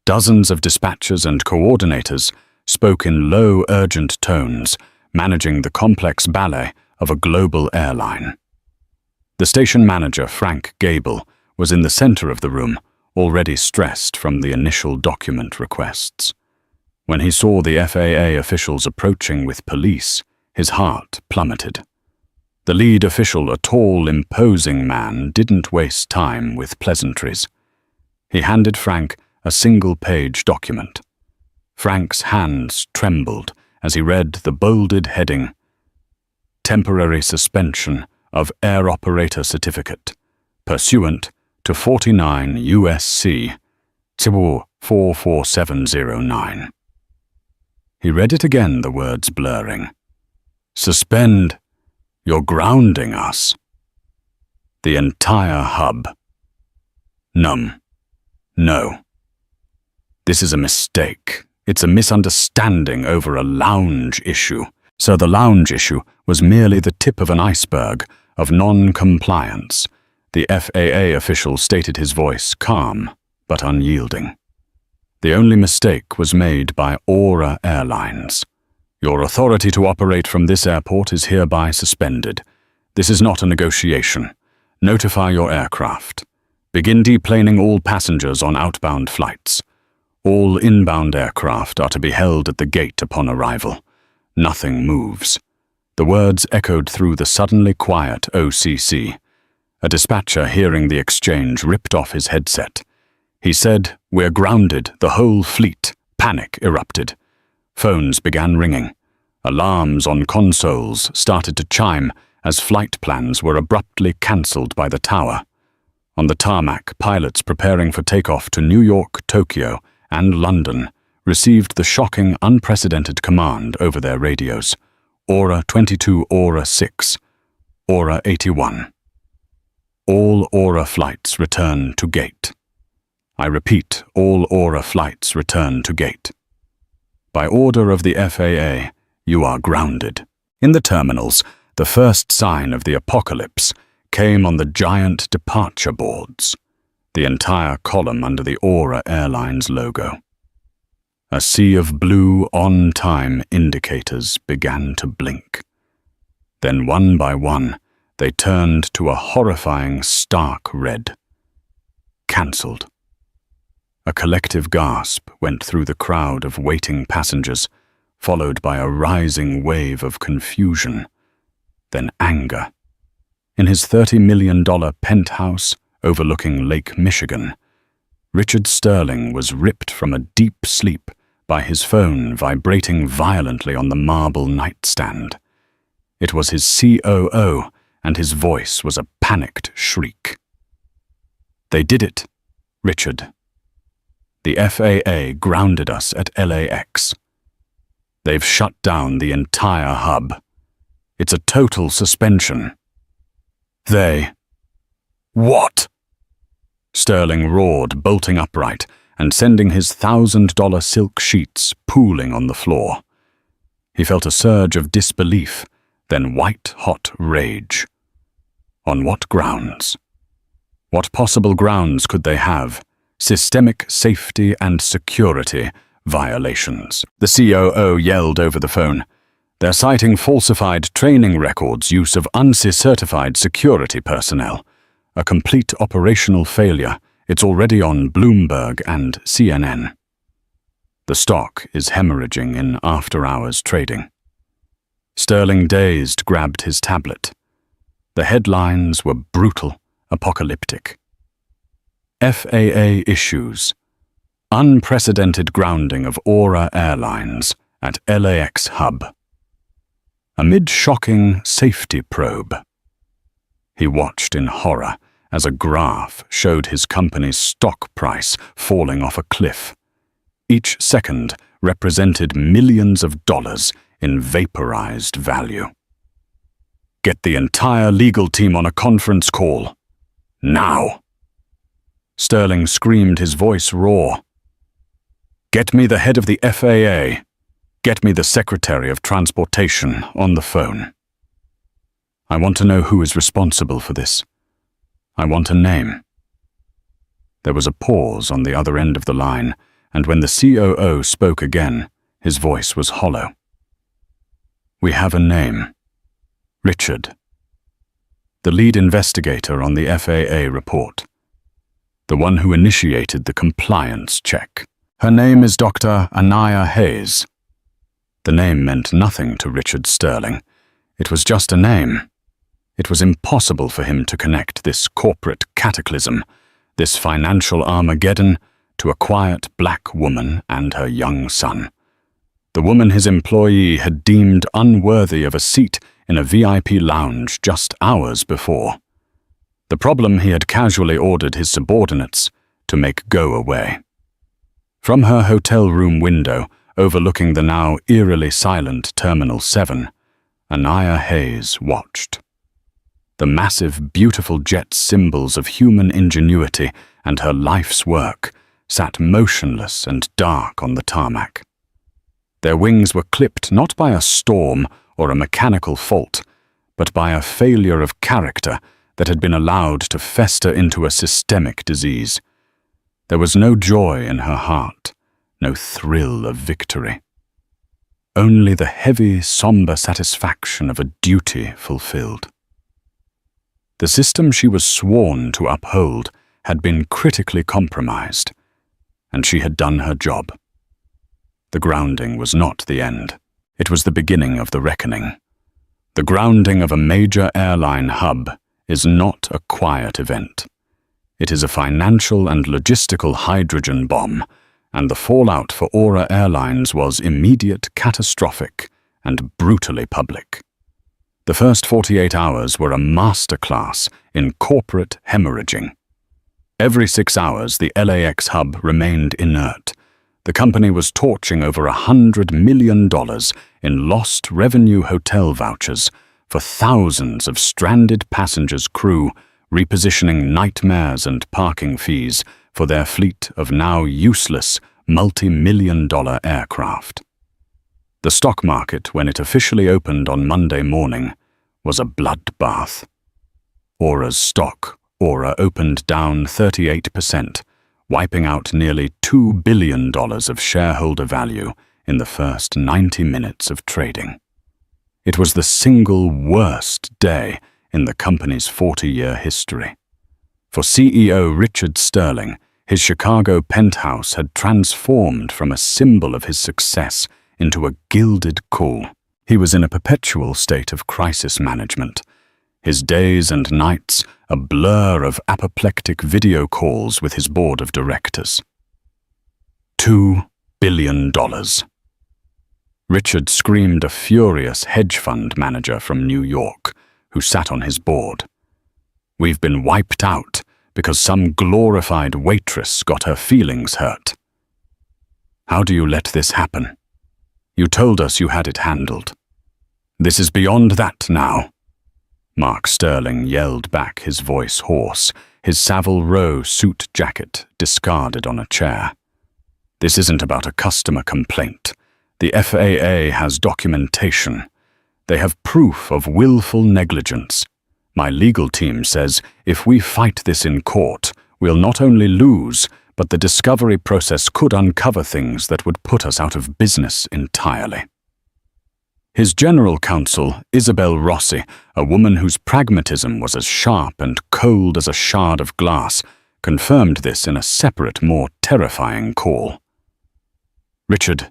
Dozens of dispatchers and coordinators spoke in low, urgent tones, managing the complex ballet of a global airline. The station manager, Frank Gable, was in the center of the room, already stressed from the initial document requests. When he saw the FAA officials approaching with police, his heart plummeted. The lead official, a tall, imposing man, didn't waste time with pleasantries. He handed Frank a single-page document. Frank's hands trembled as he read the bolded heading, "Temporary suspension of air operator certificate, pursuant to 49 U.S.C. 44709. He read it again, the words blurring. "Suspend. You're grounding us." The entire hub. Numb. No. This is a mistake. It's a misunderstanding over a lounge issue. So the lounge issue was merely the tip of an iceberg of non-compliance. The FAA official stated, his voice calm but unyielding. The only mistake was made by Aura Airlines. Your authority to operate from this airport is hereby suspended. This is not a negotiation. Notify your aircraft. Begin deplaning all passengers on outbound flights. All inbound aircraft are to be held at the gate upon arrival. Nothing moves. The words echoed through the suddenly quiet OCC. A dispatcher hearing the exchange ripped off his headset. He said, "We're grounded, the whole fleet." Panic erupted. Phones began ringing. Alarms on consoles started to chime as flight plans were abruptly cancelled by the tower. On the tarmac, pilots preparing for takeoff to New York, Tokyo, and London received the shocking, unprecedented command over their radios. Aura 22, Aura 6, Aura 81. All Aura flights return to gate. I repeat, all Aura flights return to gate. By order of the FAA, you are grounded. In the terminals, the first sign of the apocalypse came on the giant departure boards, the entire column under the Aura Airlines logo. A sea of blue on-time indicators began to blink. Then one by one, they turned to a horrifying stark red. Cancelled. A collective gasp went through the crowd of waiting passengers, followed by a rising wave of confusion, then anger. In his $30 million penthouse overlooking Lake Michigan, Richard Sterling was ripped from a deep sleep by his phone vibrating violently on the marble nightstand. It was his COO, and his voice was a panicked shriek. "They did it, Richard. The FAA grounded us at LAX. They've shut down the entire hub. It's a total suspension." "They... what?" Sterling roared, bolting upright and sending his $1,000 silk sheets pooling on the floor. He felt a surge of disbelief, then white-hot rage. On what grounds? What possible grounds could they have? Systemic safety and security violations. The COO yelled over the phone. "They're citing falsified training records, use of UNSI-certified security personnel. A complete operational failure. It's already on Bloomberg and CNN. The stock is hemorrhaging in after-hours trading." Sterling, dazed, grabbed his tablet. The headlines were brutal, apocalyptic. FAA issues. Unprecedented grounding of Aura Airlines at LAX hub. Amid shocking safety probe. He watched in horror as a graph showed his company's stock price falling off a cliff. Each second represented millions of dollars in vaporized value. "Get the entire legal team on a conference call. Now!" Sterling screamed, his voice raw. "Get me the head of the FAA. Get me the Secretary of Transportation on the phone. I want to know who is responsible for this. I want a name." There was a pause on the other end of the line, and when the COO spoke again, his voice was hollow. "We have a name. Richard. The lead investigator on the FAA report. The one who initiated the compliance check. Her name is Dr. Anaya Hayes." The name meant nothing to Richard Sterling. It was just a name. It was impossible for him to connect this corporate cataclysm, this financial Armageddon, to a quiet black woman and her young son. The woman his employee had deemed unworthy of a seat in a VIP lounge just hours before. The problem he had casually ordered his subordinates to make go away. From her hotel room window, overlooking the now eerily silent Terminal 7, Anaya Hayes watched. The massive, beautiful jet symbols of human ingenuity and her life's work sat motionless and dark on the tarmac. Their wings were clipped not by a storm or a mechanical fault, but by a failure of character that had been allowed to fester into a systemic disease. There was no joy in her heart, no thrill of victory. Only the heavy, somber satisfaction of a duty fulfilled. The system she was sworn to uphold had been critically compromised, and she had done her job. The grounding was not the end. It was the beginning of the reckoning. The grounding of a major airline hub is not a quiet event. It is a financial and logistical hydrogen bomb, and the fallout for Aura Airlines was immediate, catastrophic, and brutally public. The first 48 hours were a masterclass in corporate hemorrhaging. Every 6 hours, the LAX hub remained inert. The company was torching over $100 million in lost revenue hotel vouchers for thousands of stranded passengers' crew, repositioning nightmares and parking fees for their fleet of now useless multi-million-dollar aircraft. The stock market, when it officially opened on Monday morning, was a bloodbath. Aura's stock, Aura, opened down 38%, wiping out nearly $2 billion of shareholder value in the first 90 minutes of trading. It was the single worst day in the company's 40-year history. For CEO Richard Sterling, his Chicago penthouse had transformed from a symbol of his success into a gilded cool. He was in a perpetual state of crisis management, his days and nights a blur of apoplectic video calls with his board of directors. 2 billion. Richard screamed a furious hedge fund manager from New York who sat on his board. We've been wiped out because some glorified waitress got her feelings hurt. How do you let this happen? You told us you had it handled. This is beyond that now. Mark Sterling yelled back, his voice hoarse, his Savile Row suit jacket discarded on a chair. This isn't about a customer complaint. The FAA has documentation. They have proof of willful negligence. My legal team says if we fight this in court, we'll not only lose, but the discovery process could uncover things that would put us out of business entirely. His general counsel, Isabel Rossi, a woman whose pragmatism was as sharp and cold as a shard of glass, confirmed this in a separate, more terrifying call. Richard,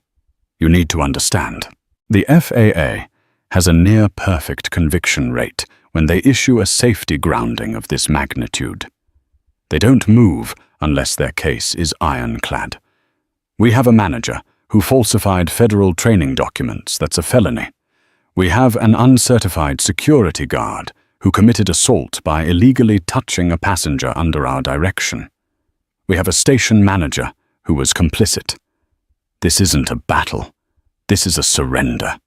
you need to understand. The FAA has a near-perfect conviction rate when they issue a safety grounding of this magnitude. They don't move unless their case is ironclad. We have a manager who falsified federal training documents. That's a felony. We have an uncertified security guard who committed assault by illegally touching a passenger under our direction. We have a station manager who was complicit. This isn't a battle. This is a surrender.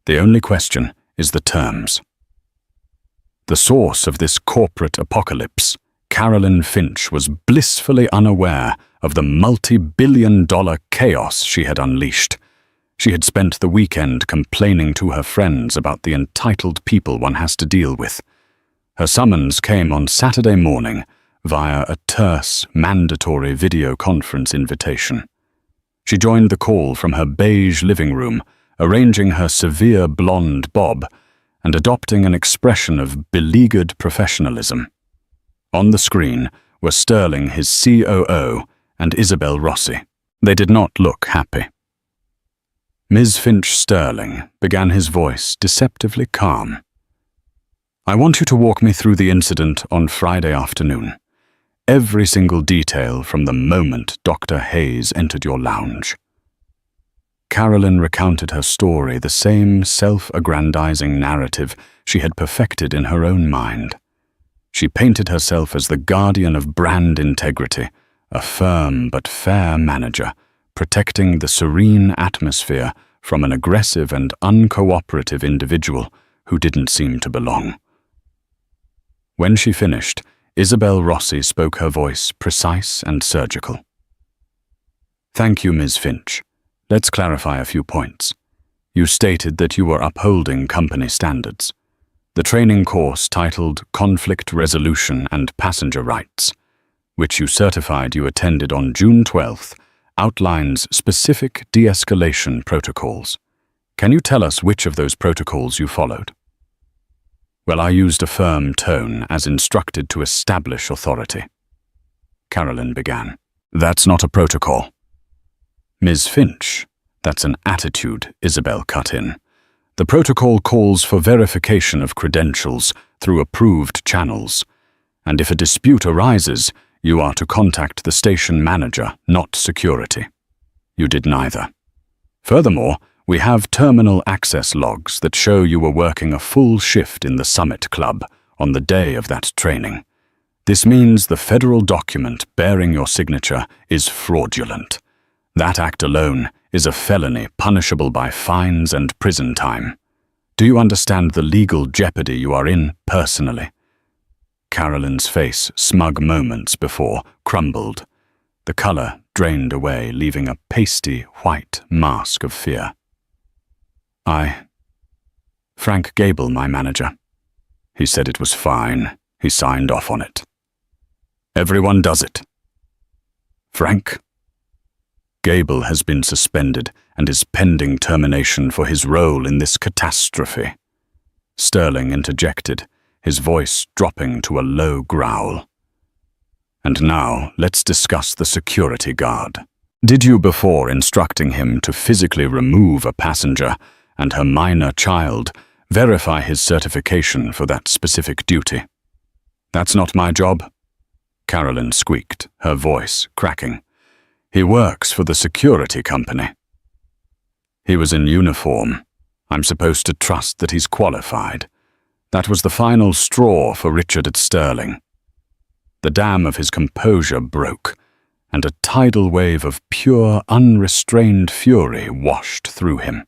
The only question is the terms. The source of this corporate apocalypse, Carolyn Finch, was blissfully unaware of the multi-billion-dollar chaos she had unleashed. She had spent the weekend complaining to her friends about the entitled people one has to deal with. Her summons came on Saturday morning via a terse, mandatory video conference invitation. She joined the call from her beige living room, arranging her severe blonde bob and adopting an expression of beleaguered professionalism. On the screen were Sterling, his COO, and Isabel Rossi. They did not look happy. Ms. Finch Sterling, began his voice deceptively calm. I want you to walk me through the incident on Friday afternoon. Every single detail from the moment Dr. Hayes entered your lounge. Carolyn recounted her story, the same self-aggrandizing narrative she had perfected in her own mind. She painted herself as the guardian of brand integrity, a firm but fair manager, protecting the serene atmosphere from an aggressive and uncooperative individual who didn't seem to belong. When she finished, Isabel Rossi spoke, her voice precise and surgical. Thank you, Ms. Finch. Let's clarify a few points. You stated that you were upholding company standards. The training course titled Conflict Resolution and Passenger Rights, which you certified you attended on June 12th, outlines specific de-escalation protocols. Can you tell us which of those protocols you followed? Well, I used a firm tone as instructed to establish authority. Carolyn began. That's not a protocol. Ms. Finch, that's an attitude, Isabel cut in. The protocol calls for verification of credentials through approved channels, and if a dispute arises, you are to contact the station manager, not security. You did neither. Furthermore, we have terminal access logs that show you were working a full shift in the Summit Club on the day of that training. This means the federal document bearing your signature is fraudulent. That act alone is a felony punishable by fines and prison time. Do you understand the legal jeopardy you are in personally? Carolyn's face, smug moments before, crumbled. The color drained away, leaving a pasty, white mask of fear. Frank Gable, my manager. He said it was fine. He signed off on it. Everyone does it. Frank? Gable has been suspended and is pending termination for his role in this catastrophe. Sterling interjected, his voice dropping to a low growl. And now, let's discuss the security guard. Did you, before instructing him to physically remove a passenger and her minor child, verify his certification for that specific duty? That's not my job, Carolyn squeaked, her voice cracking. He works for the security company. He was in uniform. I'm supposed to trust that he's qualified. That was the final straw for Richard at Sterling. The dam of his composure broke, and a tidal wave of pure, unrestrained fury washed through him.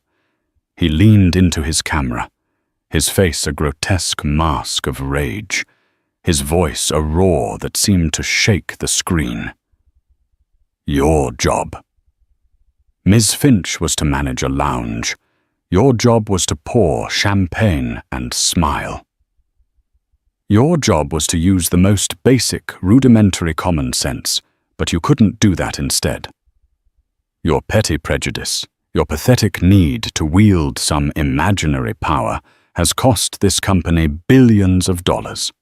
He leaned into his camera, his face a grotesque mask of rage, his voice a roar that seemed to shake the screen. Your job. Ms. Finch was to manage a lounge. Your job was to pour champagne and smile. Your job was to use the most basic, rudimentary common sense, but you couldn't do that instead. Your petty prejudice, your pathetic need to wield some imaginary power has cost this company billions of dollars.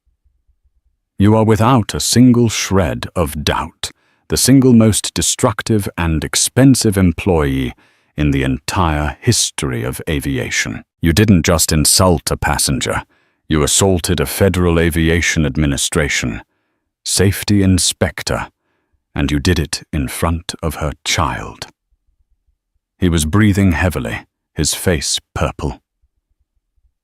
You are without a single shred of doubt, the single most destructive and expensive employee in the entire history of aviation. You didn't just insult a passenger, you assaulted a Federal Aviation Administration safety inspector, and you did it in front of her child. He was breathing heavily, his face purple.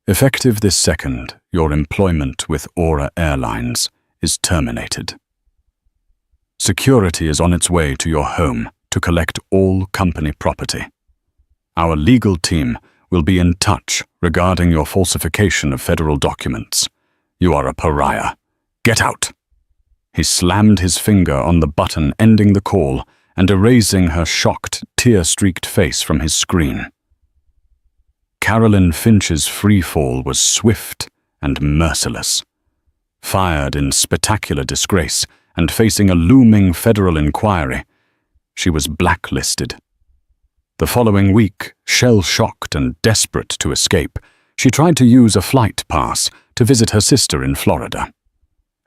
Effective this second, your employment with Aura Airlines is terminated. Security is on its way to your home to collect all company property. Our legal team will be in touch regarding your falsification of federal documents. You are a pariah. Get out! He slammed his finger on the button ending the call and erasing her shocked, tear-streaked face from his screen. Carolyn Finch's freefall was swift and merciless. Fired in spectacular disgrace and facing a looming federal inquiry, she was blacklisted. The following week, shell-shocked and desperate to escape, she tried to use a flight pass to visit her sister in Florida.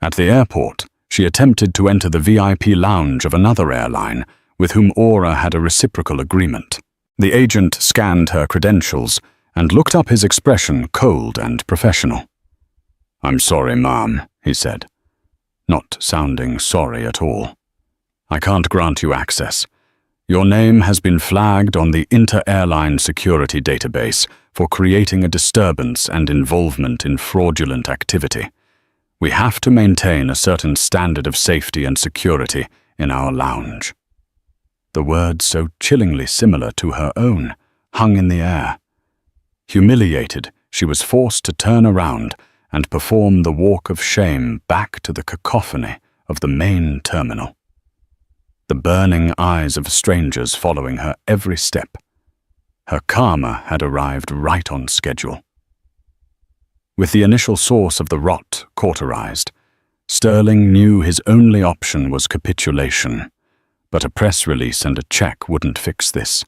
At the airport, she attempted to enter the VIP lounge of another airline with whom Aura had a reciprocal agreement. The agent scanned her credentials and looked up his expression cold and professional. "I'm sorry, ma'am," he said, not sounding sorry at all. "I can't grant you access. Your name has been flagged on the inter-airline security database for creating a disturbance and involvement in fraudulent activity. We have to maintain a certain standard of safety and security in our lounge." The words, so chillingly similar to her own, hung in the air. Humiliated, she was forced to turn around and perform the walk of shame back to the cacophony of the main terminal. The burning eyes of strangers following her every step. Her karma had arrived right on schedule. With the initial source of the rot cauterized, Sterling knew his only option was capitulation, but a press release and a check wouldn't fix this.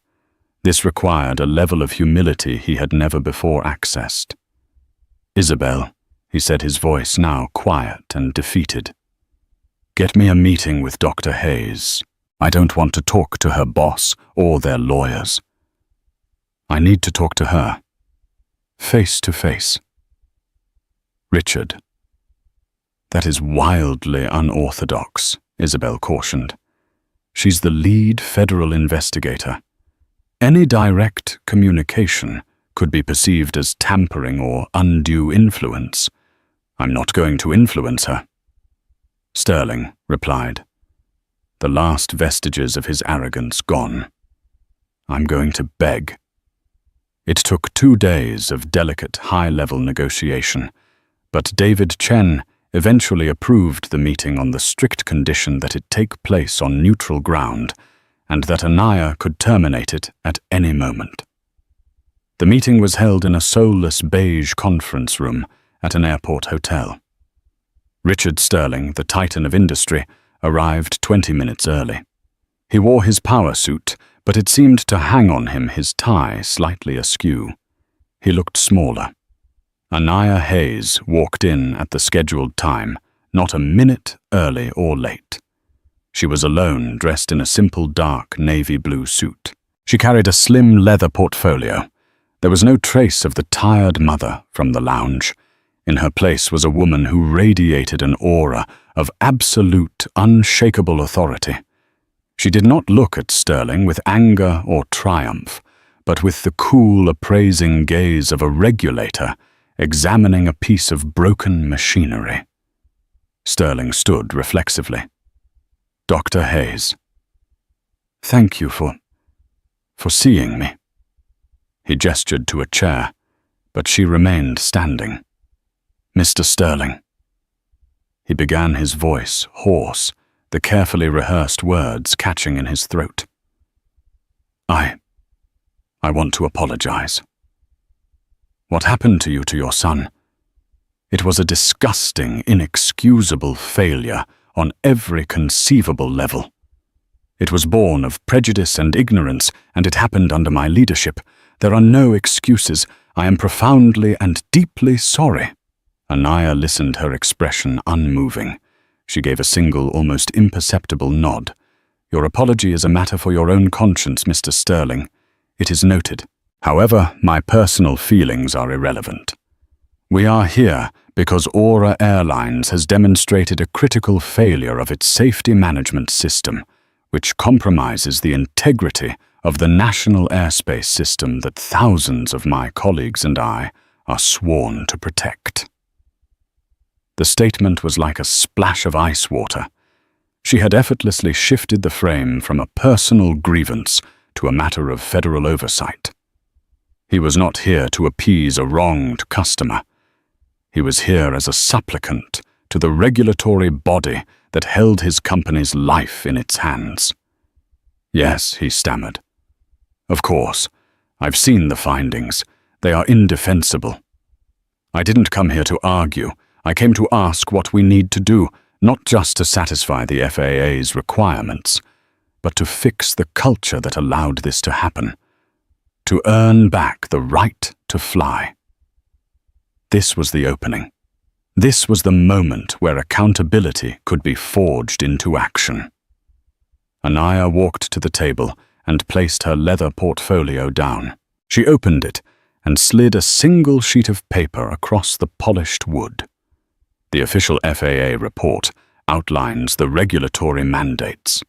This required a level of humility he had never before accessed. "Isabel," he said, his voice now quiet and defeated. "Get me a meeting with Dr. Hayes. I don't want to talk to her boss or their lawyers. I need to talk to her. Face to face." "Richard." "That is wildly unorthodox," Isabel cautioned. "She's the lead federal investigator. Any direct communication could be perceived as tampering or undue influence. I'm not going to influence her." Sterling replied, the last vestiges of his arrogance gone. "I'm going to beg." It took 2 days of delicate, high-level negotiation, but David Chen eventually approved the meeting on the strict condition that it take place on neutral ground and that Anaya could terminate it at any moment. The meeting was held in a soulless beige conference room at an airport hotel. Richard Sterling, the titan of industry, arrived 20 minutes early. He wore his power suit, but it seemed to hang on him, his tie slightly askew. He looked smaller. Anaya Hayes walked in at the scheduled time, not a minute early or late. She was alone, dressed in a simple dark navy blue suit. She carried a slim leather portfolio. There was no trace of the tired mother from the lounge. In her place was a woman who radiated an aura of absolute, unshakable authority. She did not look at Sterling with anger or triumph, but with the cool, appraising gaze of a regulator examining a piece of broken machinery. Sterling stood reflexively. "Dr. Hayes, thank you for seeing me." He gestured to a chair, but she remained standing. "Mr. Sterling." He began, his voice hoarse, the carefully rehearsed words catching in his throat. I want to apologize. What happened to your son? It was a disgusting, inexcusable failure on every conceivable level. It was born of prejudice and ignorance, and it happened under my leadership. There are no excuses. I am profoundly and deeply sorry." Anaya listened, her expression unmoving. She gave a single, almost imperceptible nod. "Your apology is a matter for your own conscience, Mr. Sterling. It is noted. However, my personal feelings are irrelevant. We are here because Aura Airlines has demonstrated a critical failure of its safety management system, which compromises the integrity of the national airspace system that thousands of my colleagues and I are sworn to protect." The statement was like a splash of ice water. She had effortlessly shifted the frame from a personal grievance to a matter of federal oversight. He was not here to appease a wronged customer. He was here as a supplicant to the regulatory body that held his company's life in its hands. "Yes," he stammered. "Of course, I've seen the findings. They are indefensible. I didn't come here to argue. I came to ask what we need to do, not just to satisfy the FAA's requirements, but to fix the culture that allowed this to happen, to earn back the right to fly." This was the opening. This was the moment where accountability could be forged into action. Anaya walked to the table and placed her leather portfolio down. She opened it and slid a single sheet of paper across the polished wood. The official FAA report outlines the regulatory mandates.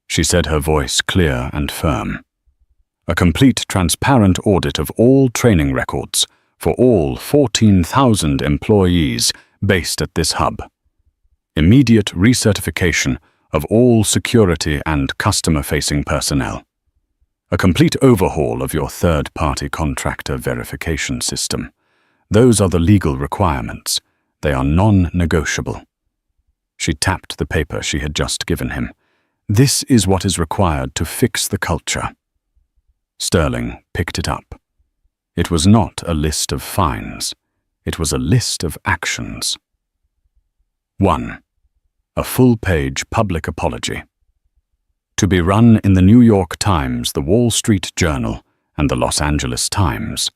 She said, her voice clear and firm. "A complete, transparent audit of all training records for all 14,000 employees based at this hub. Immediate recertification of all security and customer-facing personnel. A complete overhaul of your third-party contractor verification system. Those are the legal requirements. They are non-negotiable." She tapped the paper she had just given him. "This is what is required to fix the culture." Sterling picked it up. It was not a list of fines. It was a list of actions. 1. A full-page public apology. To be run in the New York Times, the Wall Street Journal, and the Los Angeles Times.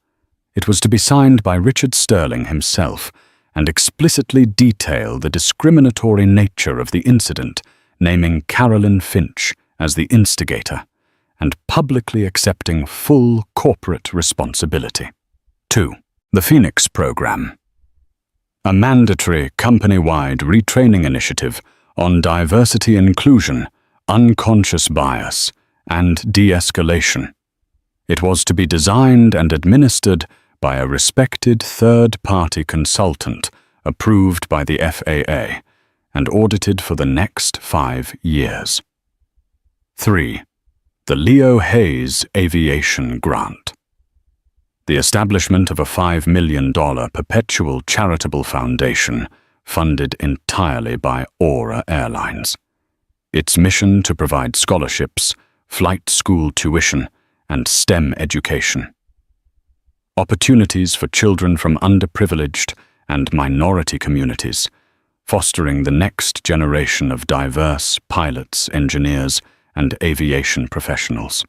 It was to be signed by Richard Sterling himself and explicitly detail the discriminatory nature of the incident, naming Carolyn Finch as the instigator, and publicly accepting full corporate responsibility. 2. The Phoenix Program. A mandatory company-wide retraining initiative on diversity inclusion, unconscious bias, and de-escalation. It was to be designed and administered by a respected third-party consultant approved by the FAA and audited for the next 5 years. 3. The Leo Hayes Aviation Grant. The establishment of a $5 million perpetual charitable foundation funded entirely by Aura Airlines. Its mission to provide scholarships, flight school tuition, and STEM education. Opportunities for children from underprivileged and minority communities, fostering the next generation of diverse pilots, engineers, and aviation professionals.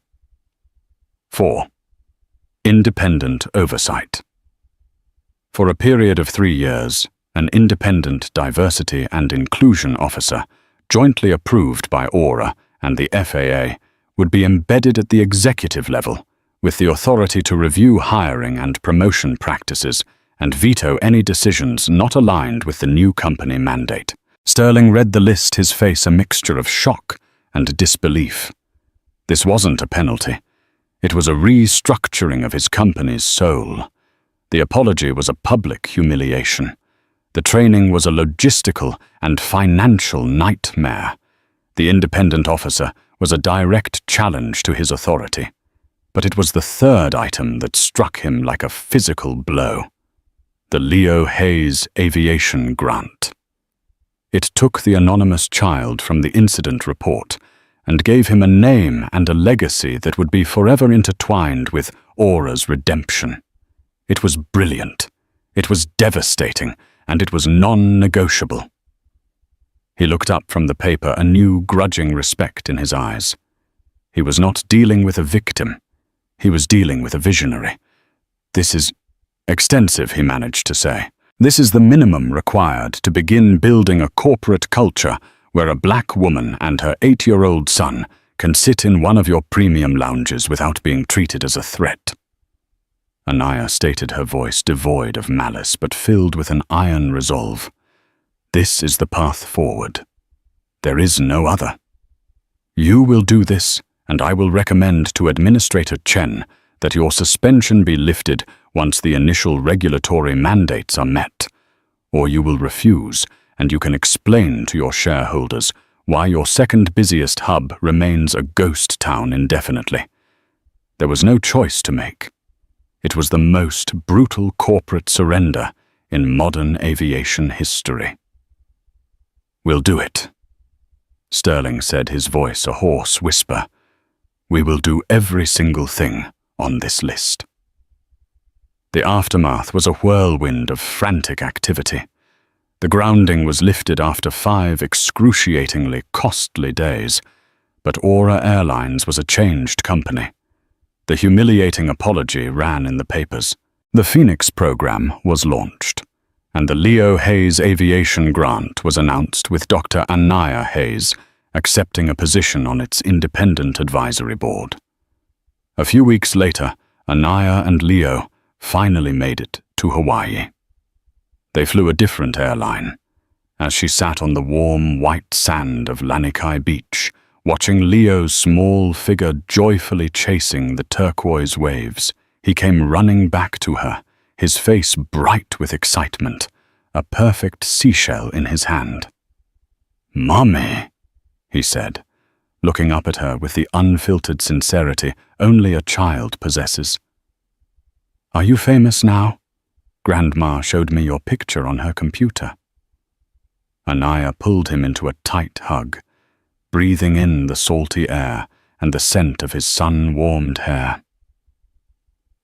4. Independent oversight. For a period of 3 years, an independent diversity and inclusion officer, jointly approved by Aura and the FAA, would be embedded at the executive level, with the authority to review hiring and promotion practices and veto any decisions not aligned with the new company mandate. Sterling read the list, his face a mixture of shock and disbelief. This wasn't a penalty. It was a restructuring of his company's soul. The apology was a public humiliation. The training was a logistical and financial nightmare. The independent officer was a direct challenge to his authority. But it was the third item that struck him like a physical blow. The Leo Hayes Aviation Grant. It took the anonymous child from the incident report and gave him a name and a legacy that would be forever intertwined with Aura's redemption. It was brilliant, it was devastating, and it was non-negotiable. He looked up from the paper, a new grudging respect in his eyes. He was not dealing with a victim. He was dealing with a visionary. "This is extensive," he managed to say. "This is the minimum required to begin building a corporate culture where a black woman and her 8-year-old son can sit in one of your premium lounges without being treated as a threat." Anaya stated, her voice devoid of malice but filled with an iron resolve. "This is the path forward. There is no other. You will do this, and I will recommend to Administrator Chen that your suspension be lifted once the initial regulatory mandates are met, or you will refuse, and you can explain to your shareholders why your second busiest hub remains a ghost town indefinitely. There was no choice to make. It was the most brutal corporate surrender in modern aviation history." "We'll do it," Sterling said, his voice a hoarse whisper. "We will do every single thing on this list." The aftermath was a whirlwind of frantic activity. The grounding was lifted after 5 excruciatingly costly days, but Aura Airlines was a changed company. The humiliating apology ran in the papers. The Phoenix program was launched, and the Leo Hayes Aviation Grant was announced, with Dr. Anaya Hayes accepting a position on its independent advisory board. A few weeks later, Anaya and Leo finally made it to Hawaii. They flew a different airline. As she sat on the warm, white sand of Lanikai Beach, watching Leo's small figure joyfully chasing the turquoise waves, he came running back to her, his face bright with excitement, a perfect seashell in his hand. "Mommy," he said, looking up at her with the unfiltered sincerity only a child possesses. "Are you famous now? Grandma showed me your picture on her computer." Anaya pulled him into a tight hug, breathing in the salty air and the scent of his sun-warmed hair.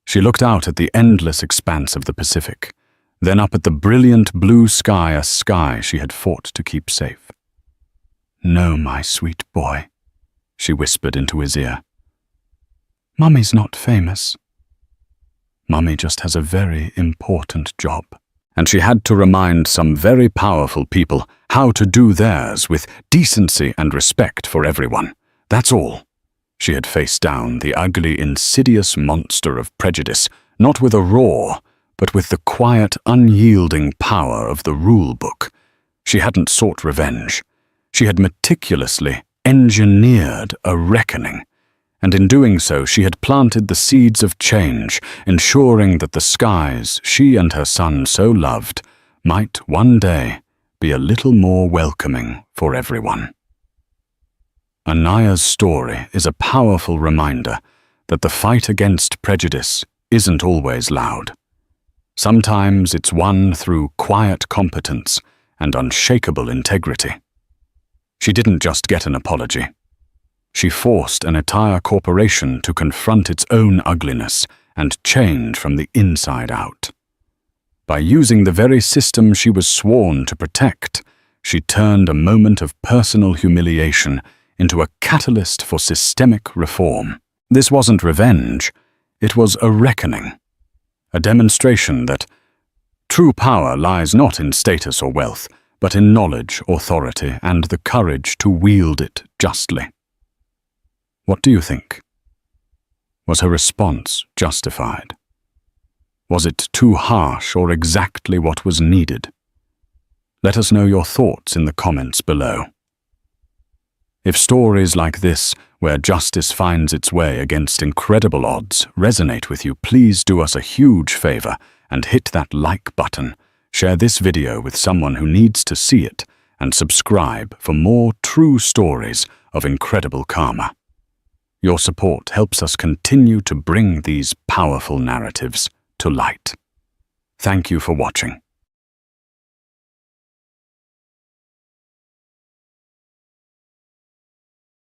She looked out at the endless expanse of the Pacific, then up at the brilliant blue sky, a sky she had fought to keep safe. "No, my sweet boy," she whispered into his ear. "Mummy's not famous. Mummy just has a very important job." And she had to remind some very powerful people how to do theirs with decency and respect for everyone. That's all. She had faced down the ugly, insidious monster of prejudice, not with a roar, but with the quiet, unyielding power of the rule book. She hadn't sought revenge. She had meticulously engineered a reckoning, and in doing so she had planted the seeds of change, ensuring that the skies she and her son so loved might one day be a little more welcoming for everyone. Anaya's story is a powerful reminder that the fight against prejudice isn't always loud. Sometimes it's won through quiet competence and unshakable integrity. She didn't just get an apology. She forced an entire corporation to confront its own ugliness and change from the inside out. By using the very system she was sworn to protect, she turned a moment of personal humiliation into a catalyst for systemic reform. This wasn't revenge, it was a reckoning, a demonstration that true power lies not in status or wealth, but in knowledge, authority, and the courage to wield it justly. What do you think? Was her response justified? Was it too harsh or exactly what was needed? Let us know your thoughts in the comments below. If stories like this, where justice finds its way against incredible odds, resonate with you, please do us a huge favor and hit that like button. Share this video with someone who needs to see it, and subscribe for more true stories of incredible karma. Your support helps us continue to bring these powerful narratives to light. Thank you for watching.